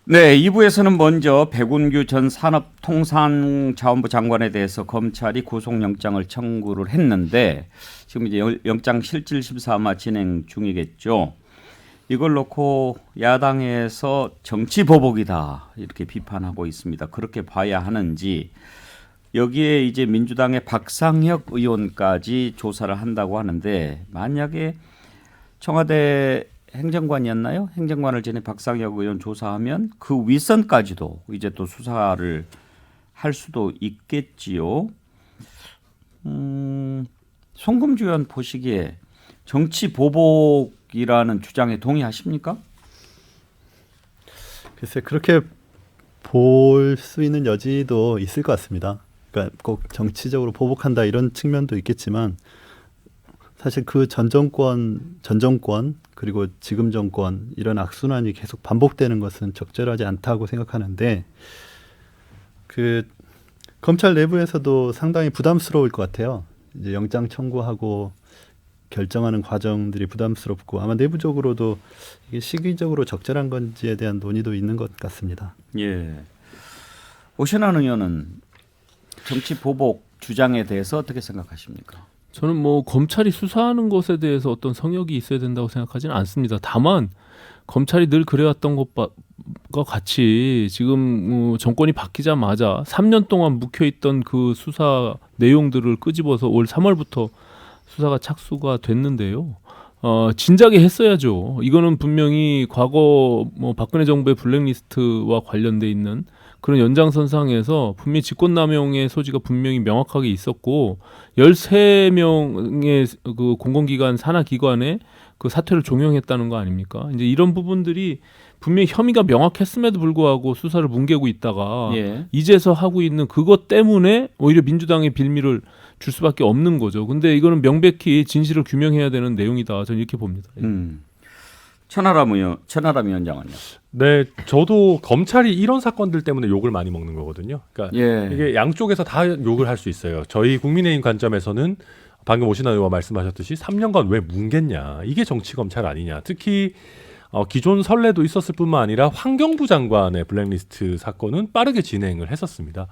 네, 2부에서는 먼저 백운규 전 산업통상자원부 장관에 대해서 검찰이 구속영장을 청구를 했는데 지금 이제 영장 실질 심사 아마 진행 중이겠죠. 이걸 놓고 야당에서 정치 보복이다 이렇게 비판하고 있습니다. 그렇게 봐야 하는지 여기에 이제 민주당의 박상혁 의원까지 조사를 한다고 하는데 만약에 청와대 행정관이었나요? 행정관을 지낸 박상혁 의원 조사하면 그 윗선까지도 이제 또 수사를 할 수도 있겠지요. 송금주 의원 보시기에 정치 보복이라는 주장에 동의하십니까? 글쎄 그렇게 볼 수 있는 여지도 있을 것 같습니다. 그러니까 꼭 정치적으로 보복한다 이런 측면도 있겠지만 사실 그 전 정권 그리고 지금 정권 이런 악순환이 계속 반복되는 것은 적절하지 않다고 생각하는데 그 검찰 내부에서도 상당히 부담스러울 것 같아요. 이제 영장 청구하고 결정하는 과정들이 부담스럽고 아마 내부적으로도 이게 시기적으로 적절한 건지에 대한 논의도 있는 것 같습니다. 예. 오신환 의원은 정치 보복 주장에 대해서 어떻게 생각하십니까? 저는 뭐 검찰이 수사하는 것에 대해서 어떤 성역이 있어야 된다고 생각하지는 않습니다. 다만 검찰이 늘 그래왔던 것과 같이 지금 정권이 바뀌자마자 3년 동안 묵혀있던 그 수사 내용들을 끄집어서 올 3월부터 수사가 착수가 됐는데요. 진작에 했어야죠. 이거는 분명히 과거 뭐 박근혜 정부의 블랙리스트와 관련돼 있는 그런 연장선상에서 분명히 직권남용의 소지가 분명히 명확하게 있었고 13명의 그 공공기관 산하기관에 그 사퇴를 종용했다는 거 아닙니까? 이제 이런 부분들이 분명히 혐의가 명확했음에도 불구하고 수사를 뭉개고 있다가 예. 이제서 하고 있는 그것 때문에 오히려 민주당의 빌미를 줄 수밖에 없는 거죠. 근데 이거는 명백히 진실을 규명해야 되는 내용이다. 저는 이렇게 봅니다. 천하람 위원장은요. 네, 저도 검찰이 이런 사건들 때문에 욕을 많이 먹는 거거든요. 그러니까 예. 이게 양쪽에서 다 욕을 할 수 있어요. 저희 국민의힘 관점에서는 방금 오신환 의원 말씀하셨듯이 3년간 왜 뭉갰냐. 이게 정치 검찰 아니냐. 특히 기존 선례도 있었을 뿐만 아니라 환경부 장관의 블랙리스트 사건은 빠르게 진행을 했었습니다.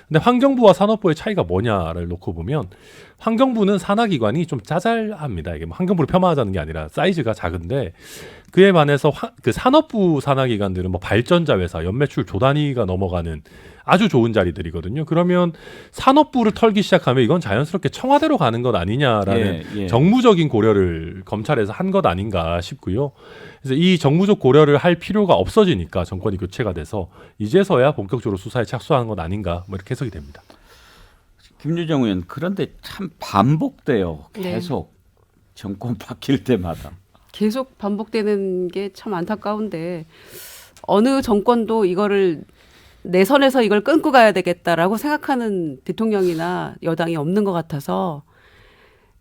근데 환경부와 산업부의 차이가 뭐냐를 놓고 보면 환경부는 산하기관이 좀 짜잘합니다. 이게 뭐 환경부를 폄하하자는 게 아니라 사이즈가 작은데 그에 반해서 그 산업부 산하기관들은 뭐 발전자 회사, 연매출 조 단위가 넘어가는 아주 좋은 자리들이거든요. 그러면 산업부를 털기 시작하면 이건 자연스럽게 청와대로 가는 것 아니냐라는 예. 정무적인 고려를 검찰에서 한 것 아닌가 싶고요. 그래서 이 정무적 고려를 할 필요가 없어지니까 정권이 교체가 돼서 이제서야 본격적으로 수사에 착수하는 것 아닌가 뭐 이렇게 해석이 됩니다. 김유정 의원 그런데 참 반복돼요. 네. 계속 정권 바뀔 때마다. 계속 반복되는 게 참 안타까운데 어느 정권도 이거를 내 선에서 이걸 끊고 가야 되겠다라고 생각하는 대통령이나 여당이 없는 것 같아서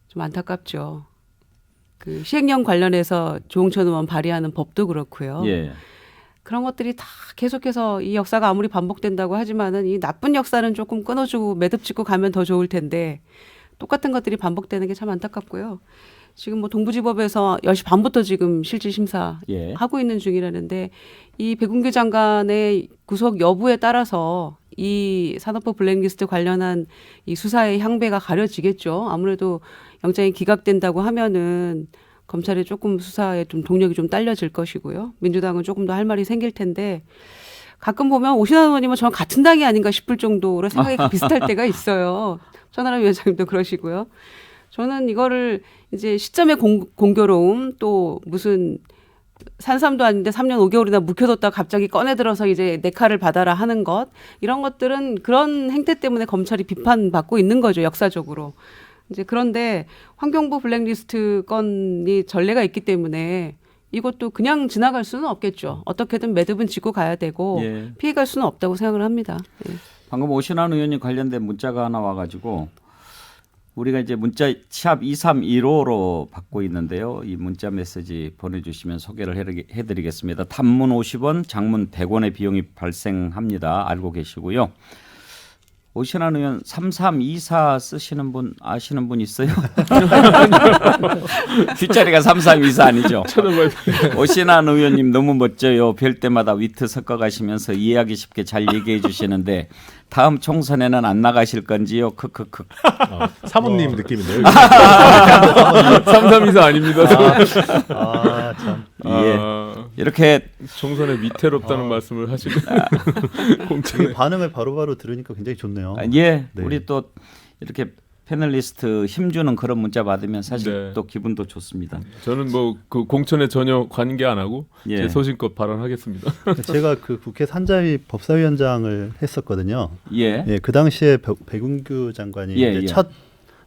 좀 안타깝죠. 그 시행령 관련해서 조홍천 의원 발의하는 법도 그렇고요. 예. 그런 것들이 다 계속해서 이 역사가 아무리 반복된다고 하지만은 이 나쁜 역사는 조금 끊어주고 매듭짓고 가면 더 좋을 텐데 똑같은 것들이 반복되는 게 참 안타깝고요. 지금 뭐 동부지법에서 10시 반부터 지금 실질 심사 예. 하고 있는 중이라는데 이 백운규 장관의 구속 여부에 따라서 이 산업부 블랙리스트 관련한 이 수사의 향배가 가려지겠죠. 아무래도 영장이 기각된다고 하면은 검찰에 조금 수사에 좀 동력이 좀 딸려질 것이고요. 민주당은 조금 더 할 말이 생길 텐데 가끔 보면 오신환 의원님은 저랑 같은 당이 아닌가 싶을 정도로 생각이 비슷할 때가 있어요. 천하람 위원장님도 그러시고요. 저는 이거를 이제 시점의 공교로움 또 무슨 산삼도 아닌데 3년 5개월이나 묵혀뒀다 갑자기 꺼내들어서 이제 내 칼을 받아라 하는 것 이런 것들은 그런 행태 때문에 검찰이 비판받고 있는 거죠. 역사적으로. 이제 그런데 환경부 블랙리스트 건이 전례가 있기 때문에 이것도 그냥 지나갈 수는 없겠죠. 어떻게든 매듭은 짚고 가야 되고 예. 피해갈 수는 없다고 생각을 합니다. 예. 방금 오신환 의원님 관련된 문자가 하나 와가지고 우리가 이제 문자 샵 2315로 받고 있는데요. 이 문자 메시지 보내주시면 소개를 해드리겠습니다. 단문 50원, 장문 100원의 비용이 발생합니다. 알고 계시고요. 오신환 의원 3324 쓰시는 분 아시는 분 있어요? 뒷자리가 3324 아니죠? 오신환 의원님 너무 멋져요. 뵐 때마다 위트 섞어 가시면서 이해하기 쉽게 잘 얘기해 주시는데 다음 총선에는 안 나가실 건지요? 크크크. 사모님 느낌인데요. 3324 아닙니다. 참. 예. 아, 이렇게 총선에 위태롭다는 말씀을 하시는 공천에 이 반응을 바로바로 들으니까 굉장히 좋네요. 예, 네. 우리 또 이렇게 패널리스트 힘주는 그런 문자 받으면 사실 네. 또 기분도 좋습니다. 저는 뭐 그 공천에 전혀 관계 안 하고 예. 제 소신껏 발언하겠습니다. 제가 그 국회 산자위 법사위원장을 했었거든요. 예. 예, 그 당시에 백운규 장관이 예, 이제 예. 첫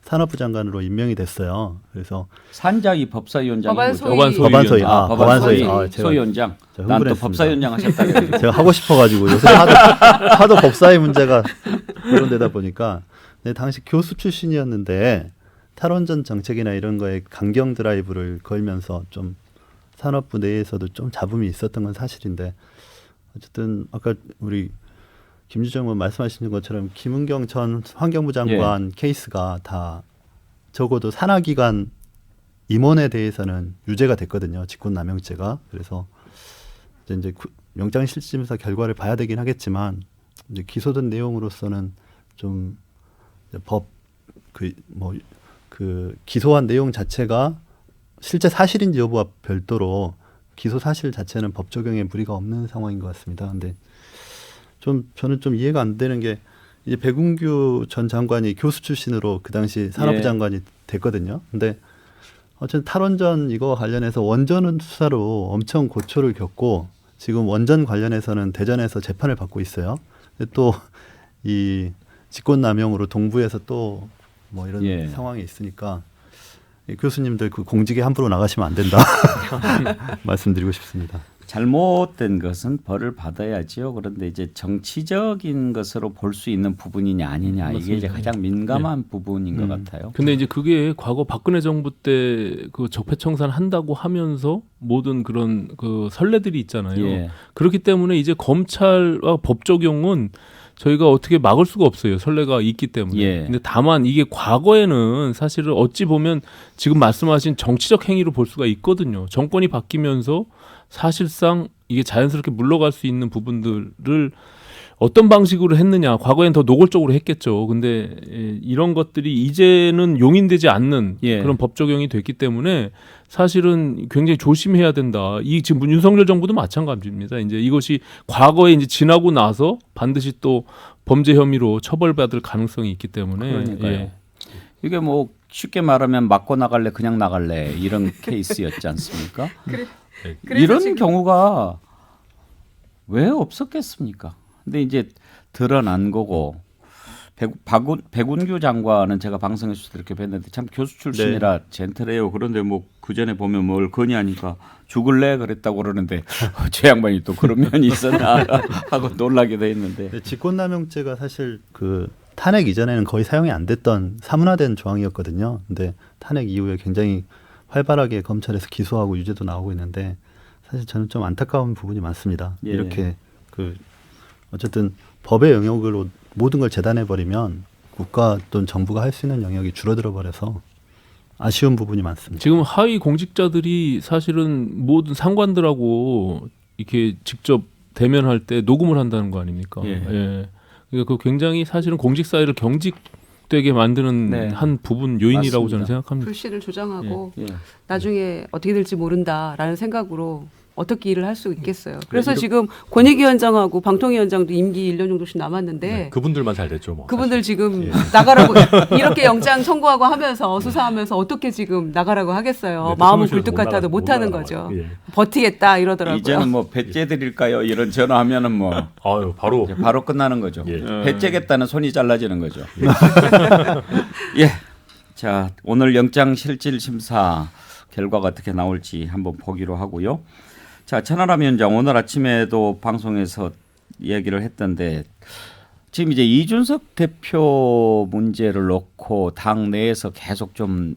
산업부 장관으로 임명이 됐어요. 그래서 산자위 법사위원장이 법안 뭐죠? 소위. 법안 소위. 법안 소위. 법안 제가 소위원장. 제가 난 또 흥분했습니다. 법사위원장 하셨다고 그랬는데. 제가 하고 싶어가지고 요새 하도 법사위 문제가 거론되다 보니까 네, 당시 교수 출신이었는데 탈원전 정책이나 이런 거에 강경 드라이브를 걸면서 좀 산업부 내에서도 좀 잡음이 있었던 건 사실인데 어쨌든 아까 우리 김주정 의원 말씀하신 것처럼 김은경 전 환경부 장관 케이스가 다 적어도 산하기관 임원에 대해서는 유죄가 됐거든요. 직권남용죄가. 그래서 이제 영장실질심사 결과를 봐야 되긴 하겠지만 이제 기소된 내용으로서는 좀 그 기소한 내용 자체가 실제 사실인지 여부와 별도로 기소 사실 자체는 법 적용에 무리가 없는 상황인 것 같습니다. 근데 저는 좀 이해가 안 되는 게 이제 백운규 전 장관이 교수 출신으로 그 당시 산업부 예. 장관이 됐거든요. 근데 어쨌든 탈원전 이거 관련해서 원전 수사로 엄청 고초를 겪고 지금 원전 관련해서는 대전에서 재판을 받고 있어요. 근데 또 이 직권남용으로 동부에서 또 뭐 이런 예. 상황이 있으니까 이 교수님들 그 공직에 함부로 나가시면 안 된다 말씀드리고 싶습니다. 잘못된 것은 벌을 받아야지요. 그런데 이제 정치적인 것으로 볼 수 있는 부분이냐 아니냐 이게 이제 가장 민감한 부분인 것 같아요. 근데 이제 그게 과거 박근혜 정부 때 그 적폐청산 한다고 하면서 모든 그런 그 선례들이 있잖아요. 예. 그렇기 때문에 이제 검찰과 법 적용은 저희가 어떻게 막을 수가 없어요. 선례가 있기 때문에. 예. 근데 다만 이게 과거에는 사실은 어찌 보면 지금 말씀하신 정치적 행위로 볼 수가 있거든요. 정권이 바뀌면서 사실상 이게 자연스럽게 물러갈 수 있는 부분들을 어떤 방식으로 했느냐. 과거엔 더 노골적으로 했겠죠. 근데 이런 것들이 이제는 용인되지 않는 예. 그런 법 적용이 됐기 때문에 사실은 굉장히 조심해야 된다. 이 지금 윤석열 정부도 마찬가지입니다. 이제 이것이 과거에 이제 지나고 나서 반드시 또 범죄 혐의로 처벌받을 가능성이 있기 때문에 그러니까요. 예. 이게 뭐 쉽게 말하면 맞고 나갈래 그냥 나갈래 이런 케이스였지 않습니까? 그래서 이런 지금- 경우가 왜 없었겠습니까? 근데 이제 드러난 거고 백운규 장관은 제가 방송에서도 이렇게 뵀는데 참 교수 출신이라 젠틀해요. 그런데 뭐 그 전에 보면 뭘 거냐니까 죽을래 그랬다고 그러는데 저 양반이 또 그런 면이 있었나 하고 놀라기도 했는데 근데 직권남용죄가 사실 그 탄핵 이전에는 거의 사용이 안 됐던 사문화된 조항이었거든요. 근데 탄핵 이후에 굉장히 활발하게 검찰에서 기소하고 유죄도 나오고 있는데 사실 저는 좀 안타까운 부분이 많습니다. 예. 이렇게 그 어쨌든 법의 영역으로 모든 걸 재단해 버리면 국가 또는 정부가 할 수 있는 영역이 줄어들어 버려서 아쉬운 부분이 많습니다. 지금 하위 공직자들이 사실은 모든 상관들하고 이렇게 직접 대면할 때 녹음을 한다는 거 아닙니까? 예. 그러니까 그 굉장히 사실은 공직 사회를 경직되게 만드는 네. 한 부분 요인이라고 맞습니다. 저는 생각합니다. 불씨를 조장하고 예. 나중에 어떻게 될지 모른다라는 생각으로 어떻게 일을 할 수 있겠어요. 그래서 이렇게- 지금 권익위원장하고 방통위원장도 임기 1년 정도씩 남았는데 네, 그분들만 잘 됐죠. 뭐. 그분들 사실. 지금 예. 나가라고 이렇게 영장 청구하고 하면서 수사하면서 어떻게 지금 나가라고 하겠어요. 네, 마음은 대통령실에서 굴뚝 같아도 못 못하는 나가는 거죠. 거죠. 예. 버티겠다 이러더라고요. 이제는 뭐 배째 드릴까요? 이런 전화하면은 뭐 아유, 바로 이제 바로 끝나는 거죠. 예. 배째겠다는 손이 잘라지는 거죠. 예. 자, 오늘 영장 실질 심사 결과가 어떻게 나올지 한번 보기로 하고요. 자, 천하람 위원장 오늘 아침에도 방송에서 얘기를 했던데 지금 이제 이준석 대표 문제를 놓고 당 내에서 계속 좀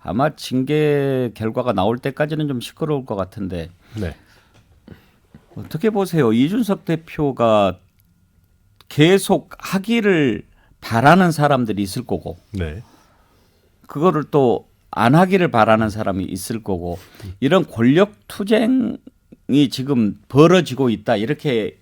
아마 징계 결과가 나올 때까지는 좀 시끄러울 것 같은데 네. 어떻게 보세요? 이준석 대표가 계속 하기를 바라는 사람들이 있을 거고 네. 그거를 또 안 하기를 바라는 사람이 있을 거고 이런 권력 투쟁이 지금 벌어지고 있다 이렇게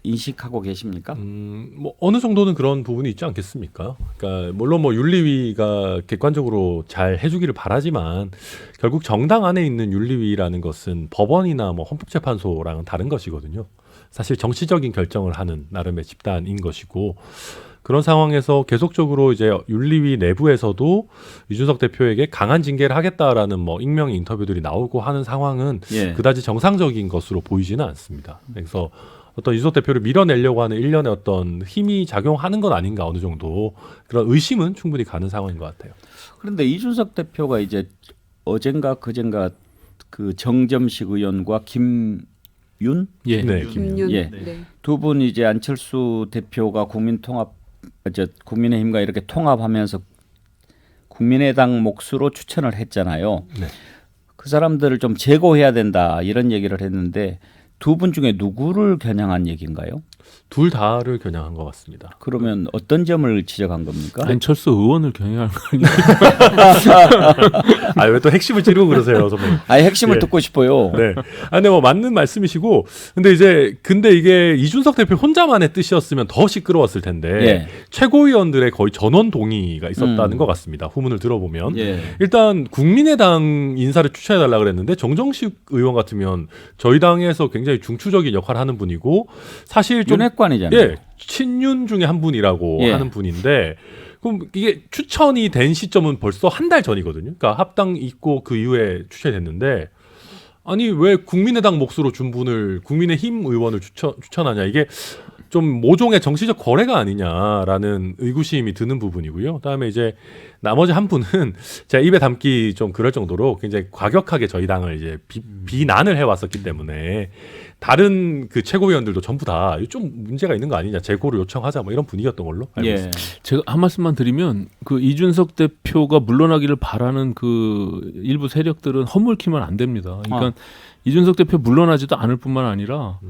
인식하고 계십니까? 뭐 어느 정도는 그런 부분이 있지 않겠습니까? 그러니까 물론 뭐 윤리위가 객관적으로 잘 해주기를 바라지만 결국 정당 안에 있는 윤리위라는 것은 법원이나 뭐 헌법재판소랑은 다른 것이거든요. 사실 정치적인 결정을 하는 나름의 집단인 것이고 그런 상황에서 계속적으로 이제 윤리위 내부에서도 이준석 대표에게 강한 징계를 하겠다라는 뭐 익명 인터뷰들이 나오고 하는 상황은 예. 그다지 정상적인 것으로 보이지는 않습니다. 그래서 어떤 이준석 대표를 밀어내려고 하는 일련의 어떤 힘이 작용하는 건 아닌가 어느 정도 그런 의심은 충분히 가는 상황인 것 같아요. 그런데 이준석 대표가 이제 어젠가 그젠가 그 정점식 의원과 김윤 예. 네, 김윤. 예. 네. 두 분 이제 안철수 대표가 국민의힘과 이렇게 통합하면서 국민의당 몫으로 추천을 했잖아요. 네. 그 사람들을 좀 제거해야 된다 이런 얘기를 했는데 두 분 중에 누구를 겨냥한 얘기인가요? 둘 다를 겨냥한 것 같습니다. 그러면 어떤 점을 지적한 겁니까? 안철수 의원을 겨냥한 거 아니에요? 아 왜 또 핵심을 찌르고 그러세요, 선배님? 아예 핵심을 예. 듣고 싶어요. 네. 아, 근데 뭐 맞는 말씀이시고, 근데 이게 이준석 대표 혼자만의 뜻이었으면 더 시끄러웠을 텐데 예. 최고위원들의 거의 전원 동의가 있었다는 것 같습니다. 후문을 들어보면 예. 일단 국민의당 인사를 추천해달라 그랬는데 정정식 의원 같으면 저희 당에서 굉장히 중추적인 역할을 하는 분이고 사실 좀 윤핵관이잖아요. 예, 친윤 중에 한 분이라고 예. 하는 분인데 그럼 이게 추천이 된 시점은 벌써 한 달 전이거든요. 그러니까 합당 있고 그 이후에 추천이 됐는데 아니 왜 국민의당 몫으로 준 분을 국민의힘 의원을 추천하냐 이게 좀 모종의 정치적 거래가 아니냐라는 의구심이 드는 부분이고요. 그다음에 이제 나머지 한 분은 제가 입에 담기 좀 그럴 정도로 굉장히 과격하게 저희 당을 이제 비난을 해왔었기 때문에 다른 그 최고위원들도 전부 다 좀 문제가 있는 거 아니냐 재고를 요청하자 뭐 이런 분위기였던 걸로 알고 예. 있습니다. 제가 한 말씀만 드리면 그 이준석 대표가 물러나기를 바라는 그 일부 세력들은 허물키면 안 됩니다. 그러니까 이준석 대표 물러나지도 않을 뿐만 아니라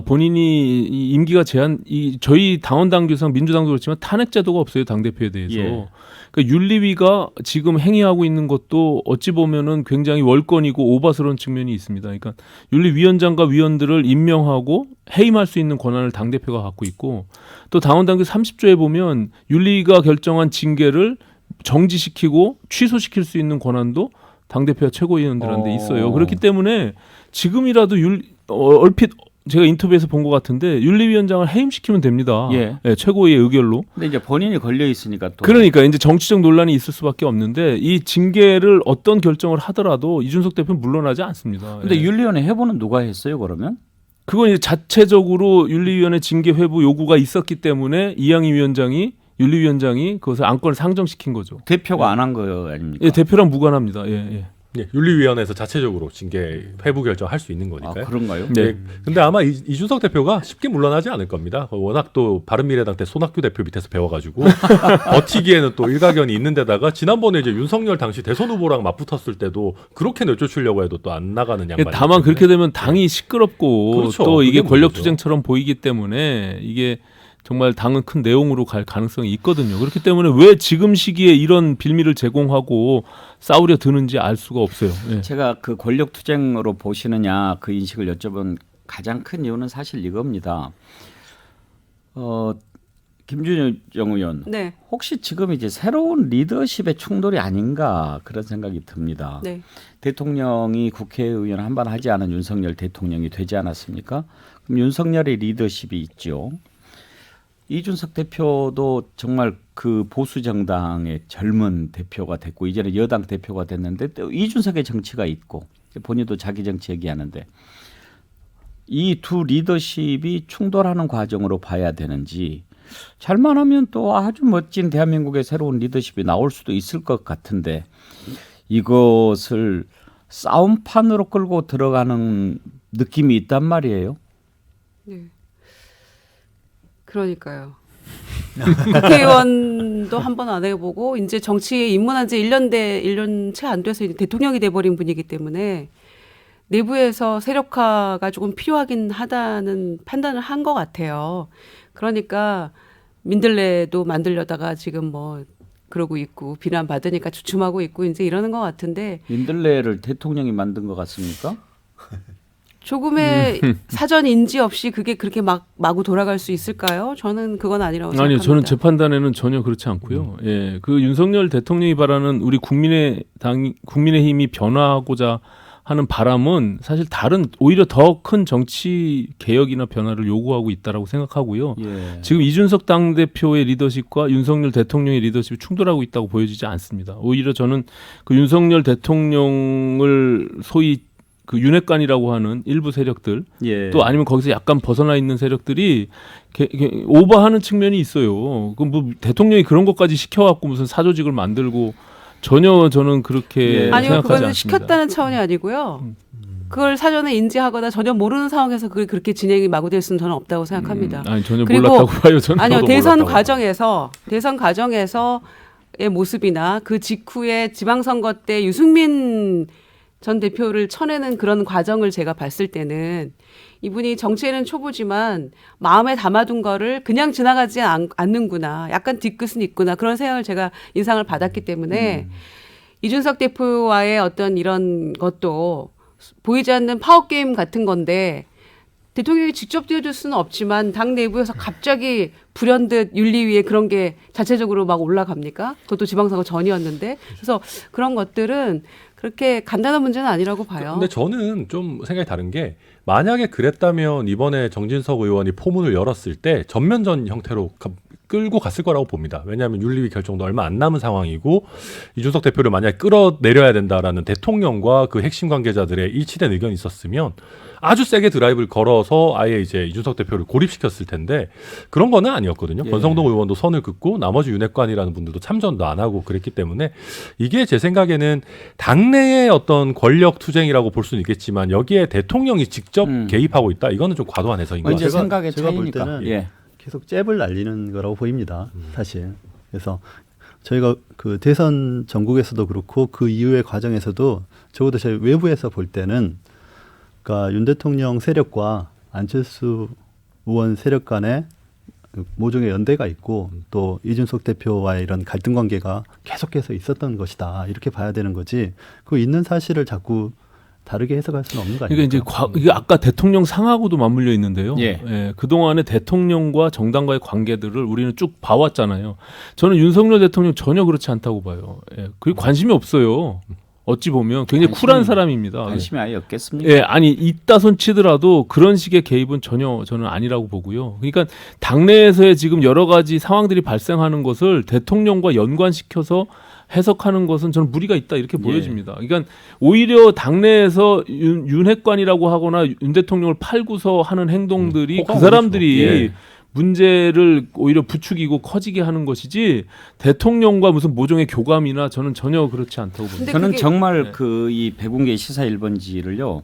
본인이 이 임기가 저희 당원 당규상 민주당도 그렇지만 탄핵 제도가 없어요 당 대표에 대해서. 예. 그러니까 윤리위가 지금 행위하고 있는 것도 어찌 보면은 굉장히 월권이고 오바스러운 측면이 있습니다. 그러니까 윤리위원장과 위원들을 임명하고 해임할 수 있는 권한을 당 대표가 갖고 있고 또 당원 당규 30조에 보면 윤리위가 결정한 징계를 정지시키고 취소시킬 수 있는 권한도 당 대표와 최고위원들한테 있어요. 그렇기 때문에 지금이라도 얼핏 제가 인터뷰에서 본 것 같은데 윤리위원장을 해임시키면 됩니다. 예. 네, 최고위의 의결로. 근데 이제 본인이 걸려 있으니까 또 그러니까 이제 정치적 논란이 있을 수밖에 없는데 이 징계를 어떤 결정을 하더라도 이준석 대표는 물러나지 않습니다. 근데 예. 윤리위원회 해보는 누가 했어요 그러면? 그건 이제 자체적으로 윤리위원회 징계 회부 요구가 있었기 때문에 이양희 위원장이 윤리위원장이 그것을 안건을 상정시킨 거죠. 대표가 안 한 거 아닙니까? 예, 대표랑 무관합니다. 예, 예. 예, 윤리위원회에서 자체적으로 징계 회부 결정할 수 있는 거니까요. 그런가요? 네. 예, 근데 아마 이준석 대표가 쉽게 물러나지 않을 겁니다. 워낙 또 바른미래당 때 손학규 대표 밑에서 배워가지고 버티기에는 또 일가견이 있는 데다가 지난번에 이제 윤석열 당시 대선 후보랑 맞붙었을 때도 그렇게 내쫓으려고 해도 또 안 나가는 양반. 다만 그렇게 되면 당이 시끄럽고 그렇죠. 또 이게 그게 권력 문제죠. 투쟁처럼 보이기 때문에 이게 정말 당은 큰 내용으로 갈 가능성이 있거든요. 그렇기 때문에 왜 지금 시기에 이런 빌미를 제공하고 싸우려 드는지 알 수가 없어요. 예. 제가 그 권력 투쟁으로 보시느냐 그 인식을 여쭤본 가장 큰 이유는 사실 이겁니다. 김준영 의원, 네. 혹시 지금 이제 새로운 리더십의 충돌이 아닌가 그런 생각이 듭니다. 네. 대통령이 국회의원 한 번 하지 않은 윤석열 대통령이 되지 않았습니까? 그럼 윤석열의 리더십이 있죠. 이준석 대표도 정말 그 보수 정당의 젊은 대표가 됐고 이제는 여당 대표가 됐는데 또 이준석의 정치가 있고 본인도 자기 정치 얘기하는데 이 두 리더십이 충돌하는 과정으로 봐야 되는지 잘만 하면 또 아주 멋진 대한민국의 새로운 리더십이 나올 수도 있을 것 같은데 이것을 싸움판으로 끌고 들어가는 느낌이 있단 말이에요. 네. 그러니까요. 국회의원도 한 번 안 해보고 이제 정치에 입문한 지 1년 채 안 돼서 이제 대통령이 돼버린 분이기 때문에 내부에서 세력화가 조금 필요하긴 하다는 판단을 한 것 같아요. 그러니까 민들레도 만들려다가 지금 뭐 그러고 있고 비난받으니까 주춤하고 있고 이제 이러는 것 같은데 민들레를 대통령이 만든 것 같습니까? 조금의 사전 인지 없이 그게 그렇게 마구 돌아갈 수 있을까요? 저는 그건 아니라고 생각합니다. 아니요, 저는 제 판단에는 전혀 그렇지 않고요. 예, 그 윤석열 대통령이 바라는 우리 국민의힘이 변화하고자 하는 바람은 사실 다른 오히려 더 큰 정치 개혁이나 변화를 요구하고 있다라고 생각하고요. 예. 지금 이준석 당대표의 리더십과 윤석열 대통령의 리더십이 충돌하고 있다고 보여지지 않습니다. 오히려 저는 그 윤석열 대통령을 소위 그 윤핵관이라고 하는 일부 세력들 예. 또 아니면 거기서 약간 벗어나 있는 세력들이 오버하는 측면이 있어요. 그 뭐 대통령이 그런 것까지 시켜갖고 무슨 사조직을 만들고 전혀 저는 그렇게 예. 아니요, 생각하지 그거는 않습니다. 시켰다는 차원이 아니고요. 그걸 사전에 인지하거나 전혀 모르는 상황에서 그게 그렇게 진행이 마구 될 수는 저는 없다고 생각합니다. 아니 전혀 그리고 몰랐다고 봐요. 저는 아니요, 저도 대선 몰랐다고 과정에서의 모습이나 그 직후에 지방선거 때 유승민 전 대표를 쳐내는 그런 과정을 제가 봤을 때는 이분이 정치에는 초보지만 마음에 담아둔 거를 그냥 지나가지 않는구나. 약간 뒤끝은 있구나. 그런 생각을 제가 인상을 받았기 때문에 이준석 대표와의 어떤 이런 것도 보이지 않는 파워게임 같은 건데 대통령이 직접 띄워줄 수는 없지만 당 내부에서 갑자기 불현듯 윤리위에 그런 게 자체적으로 막 올라갑니까? 그것도 지방선거 전이었는데. 그래서 그런 것들은 그렇게 간단한 문제는 아니라고 봐요. 근데 저는 좀 생각이 다른 게 만약에 그랬다면 이번에 정진석 의원이 포문을 열었을 때 전면전 형태로 끌고 갔을 거라고 봅니다. 왜냐하면 윤리위 결정도 얼마 안 남은 상황이고 이준석 대표를 만약에 끌어내려야 된다라는 대통령과 그 핵심 관계자들의 일치된 의견이 있었으면 아주 세게 드라이브를 걸어서 아예 이제 이준석 대표를 고립시켰을 텐데 그런 거는 아니었거든요. 예. 권성동 의원도 선을 긋고 나머지 윤핵관이라는 분들도 참전도 안 하고 그랬기 때문에 이게 제 생각에는 당내의 어떤 권력 투쟁이라고 볼 수는 있겠지만 여기에 대통령이 직접 개입하고 있다. 이거는 좀 과도한 해석인 것 이제 같아요. 생각의 제가 볼 차이니까. 때는 예. 계속 잽을 날리는 거라고 보입니다. 사실. 그래서 저희가 그 대선 전국에서도 그렇고 그 이후의 과정에서도 적어도 저희 외부에서 볼 때는 그러니까 윤 대통령 세력과 안철수 의원 세력 간에 모종의 연대가 있고 또 이준석 대표와의 이런 갈등 관계가 계속해서 있었던 것이다. 이렇게 봐야 되는 거지. 그 있는 사실을 자꾸 다르게 해석할 수는 없는 거 아닙니까? 그러니까 이제 이게 아까 대통령 상하고도 맞물려 있는데요. 예. 그동안의 대통령과 정당과의 관계들을 우리는 쭉 봐왔잖아요. 저는 윤석열 대통령 전혀 그렇지 않다고 봐요. 예. 그게 관심이 없어요. 어찌 보면 굉장히 쿨한 사람입니다. 관심이 아예 없겠습니까? 예, 아니 있다 손 치더라도 그런 식의 개입은 전혀 저는 아니라고 보고요. 그러니까 당내에서의 지금 여러 가지 상황들이 발생하는 것을 대통령과 연관시켜서 해석하는 것은 저는 무리가 있다 이렇게 보여집니다. 그러니까 오히려 당내에서 윤핵관이라고 하거나 윤 대통령을 팔고서 하는 행동들이 그 사람들이 예. 문제를 오히려 부추기고 커지게 하는 것이지 대통령과 무슨 모종의 교감이나 저는 전혀 그렇지 않다고 봅니다. 근데 저는 그게- 정말 네. 그 이 백운계 시사 1번지를요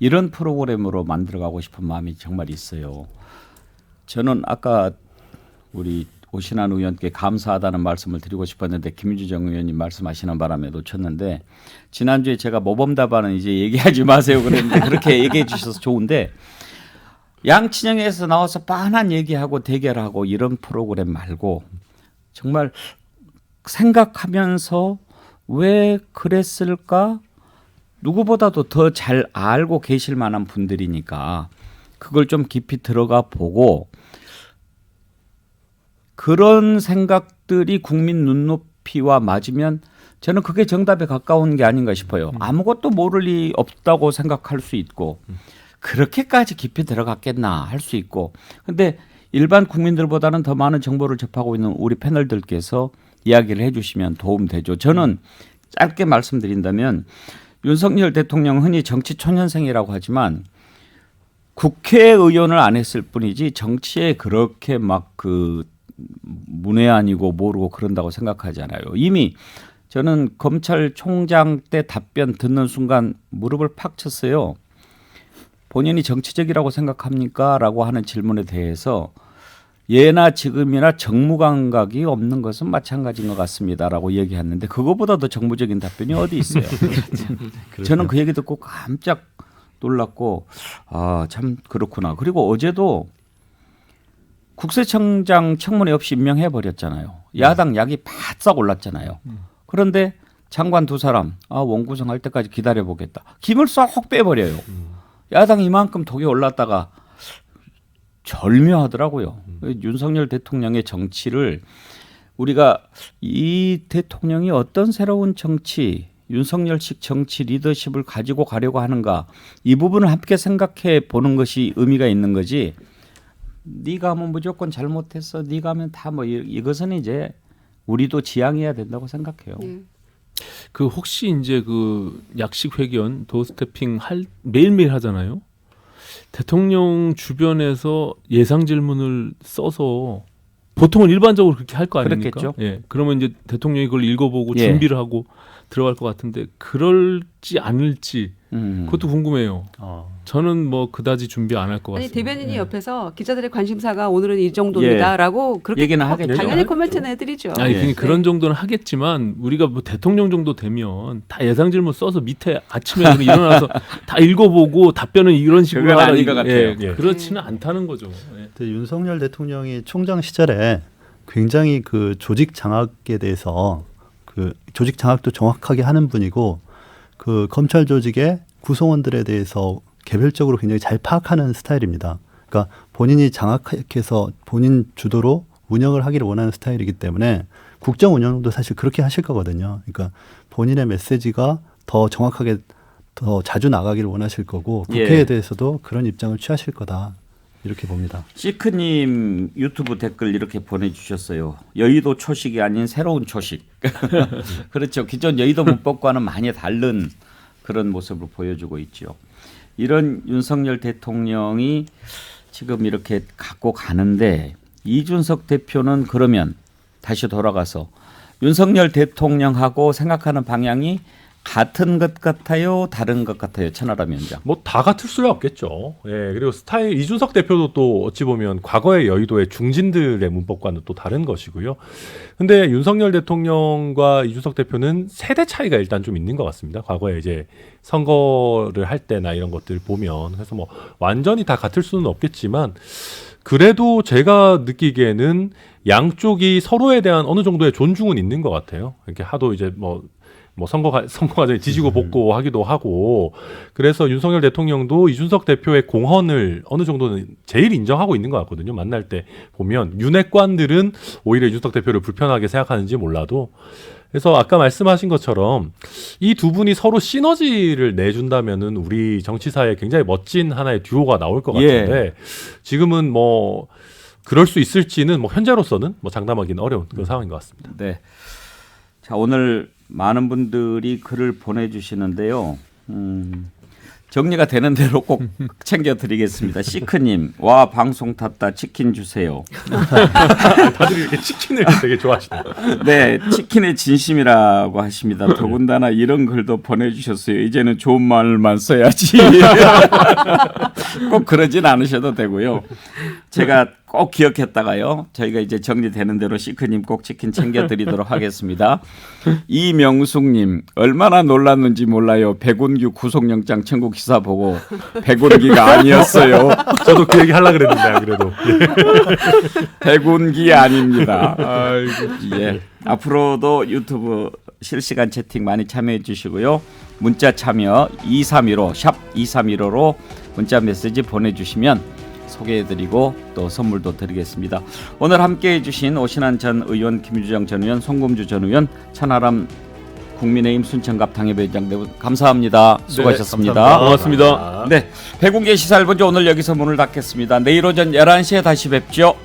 이런 프로그램으로 만들어가고 싶은 마음이 정말 있어요. 저는 아까 우리 오신환 의원께 감사하다는 말씀을 드리고 싶었는데 김주정 의원님 말씀하시는 바람에 놓쳤는데 지난주에 제가 모범답안은 이제 얘기하지 마세요 그랬는데 그렇게 얘기해 주셔서 좋은데 양 친형에서 나와서 빤한 얘기하고 대결하고 이런 프로그램 말고 정말 생각하면서 왜 그랬을까? 누구보다도 더 잘 알고 계실 만한 분들이니까 그걸 좀 깊이 들어가 보고 그런 생각들이 국민 눈높이와 맞으면 저는 그게 정답에 가까운 게 아닌가 싶어요. 아무것도 모를 리 없다고 생각할 수 있고 그렇게까지 깊이 들어갔겠나 할 수 있고 근데 일반 국민들보다는 더 많은 정보를 접하고 있는 우리 패널들께서 이야기를 해 주시면 도움되죠. 저는 짧게 말씀드린다면 윤석열 대통령 흔히 정치 초년생이라고 하지만 국회의원을 안 했을 뿐이지 정치에 그렇게 막 그 문외한이고 모르고 그런다고 생각하지 않아요. 이미 저는 검찰총장 때 답변 듣는 순간 무릎을 팍 쳤어요. 본인이 정치적이라고 생각합니까? 라고 하는 질문에 대해서 예나 지금이나 정무 감각이 없는 것은 마찬가지인 것 같습니다. 라고 얘기했는데 그거보다 더 정무적인 답변이 어디 있어요. 저는 그 얘기 듣고 깜짝 놀랐고 참 그렇구나. 그리고 어제도 국세청장 청문회 없이 임명해 버렸잖아요. 야당 약이 바싹 올랐잖아요. 그런데 장관 두 사람 원구성할 때까지 기다려보겠다. 김을 쏙 빼버려요. 야당 이만큼 독이 올랐다가 절묘하더라고요. 윤석열 대통령의 정치를 우리가 이 대통령이 어떤 새로운 정치, 윤석열식 정치 리더십을 가지고 가려고 하는가, 이 부분을 함께 생각해 보는 것이 의미가 있는 거지. 네가 하면 무조건 잘못했어, 네가 하면 다 뭐 이것은 이제 우리도 지양해야 된다고 생각해요. 그 혹시 이제 그 약식 회견 도어스태핑 매일매일 하잖아요. 대통령 주변에서 예상 질문을 써서 보통은 일반적으로 그렇게 할 거 아닙니까? 그렇겠죠. 예. 그러면 이제 대통령이 그걸 읽어보고 예. 준비를 하고 들어갈 것 같은데 그럴지 않을지 그것도 궁금해요. 저는 뭐 그다지 준비 안 할 것 아니 같습니다. 대변인이 예. 옆에서 기자들의 관심사가 오늘은 이 정도입니다라고 그렇게 얘기는 하겠죠. 당연히 코멘트는 해드리죠. 아니 예. 그런 정도는 하겠지만 우리가 뭐 대통령 정도 되면 다 예상 질문 써서 밑에 아침에 일어나서 다 읽어보고 답변은 이런 식으로 그건 하라. 아닌 것 같아요. 예, 그렇지는 않다는 거죠. 예. 근데 윤석열 대통령이 총장 시절에 굉장히 그 조직 장악에 대해서 그 조직 장악도 정확하게 하는 분이고 그 검찰 조직의 구성원들에 대해서 개별적으로 굉장히 잘 파악하는 스타일입니다. 그러니까 본인이 장악해서 본인 주도로 운영을 하기를 원하는 스타일이기 때문에 국정 운영도 사실 그렇게 하실 거거든요. 그러니까 본인의 메시지가 더 정확하게 더 자주 나가기를 원하실 거고 국회에 예. 대해서도 그런 입장을 취하실 거다. 이렇게 봅니다. 시크님 유튜브 댓글 이렇게 보내주셨어요. 여의도 초식이 아닌 새로운 초식. 그렇죠. 기존 여의도 문법과는 많이 다른 그런 모습을 보여주고 있죠. 이런 윤석열 대통령이 지금 이렇게 갖고 가는데 이준석 대표는 그러면 다시 돌아가서 윤석열 대통령하고 생각하는 방향이 같은 것 같아요, 다른 것 같아요, 천하람 위원장. 뭐 다 같을 수는 없겠죠. 예, 그리고 스타일 이준석 대표도 또 어찌 보면 과거의 여의도의 중진들의 문법과는 또 다른 것이고요. 근데 윤석열 대통령과 이준석 대표는 세대 차이가 일단 좀 있는 것 같습니다. 과거에 이제 선거를 할 때나 이런 것들 보면 그래서 뭐 완전히 다 같을 수는 없겠지만 그래도 제가 느끼기에는 양쪽이 서로에 대한 어느 정도의 존중은 있는 것 같아요. 이렇게 하도 이제 뭐 선거 과정에 지지고 볶고 하기도 하고 그래서 윤석열 대통령도 이준석 대표의 공헌을 어느 정도는 제일 인정하고 있는 것 같거든요. 만날 때 보면 윤핵관들은 오히려 이준석 대표를 불편하게 생각하는지 몰라도 그래서 아까 말씀하신 것처럼 이 두 분이 서로 시너지를 내준다면은 우리 정치사에 굉장히 멋진 하나의 듀오가 나올 것 같은데 지금은 뭐 그럴 수 있을지는 뭐 현재로서는 뭐 장담하기는 어려운 그런 상황인 것 같습니다. 네. 자, 오늘 많은 분들이 글을 보내주시는데요. 정리가 되는 대로 꼭 챙겨드리겠습니다. 시크님, 와 방송 탔다 치킨 주세요. 다들 이렇게 치킨을 되게 좋아하시네요. 네, 치킨의 진심이라고 하십니다. 더군다나 이런 글도 보내주셨어요. 이제는 좋은 말만 써야지. 꼭 그러진 않으셔도 되고요. 제가 꼭 기억했다가요. 저희가 이제 정리되는 대로 시크님 꼭 치킨 챙겨드리도록 하겠습니다. 이명숙님, 얼마나 놀랐는지 몰라요. 백운규 구속영장 청구 기사 보고 백운기가 아니었어요. 저도 그 얘기 하려고 그랬는데 안 그래도. 백운기 아닙니다. 아이고. 예. 앞으로도 유튜브 실시간 채팅 많이 참여해 주시고요. 문자 참여 2315 샵 2315로 문자 메시지 보내주시면 소개해드리고 또 선물도 드리겠습니다. 오늘 함께해 주신 오신환 전 의원, 김유정 전 의원, 송금주 전 의원, 천하람 국민의힘 순천갑 당협위원장 네 분 감사합니다. 수고하셨습니다. 네, 고맙습니다. 네, 백운계 시사일본주 오늘 여기서 문을 닫겠습니다. 내일 오전 11시에 다시 뵙죠.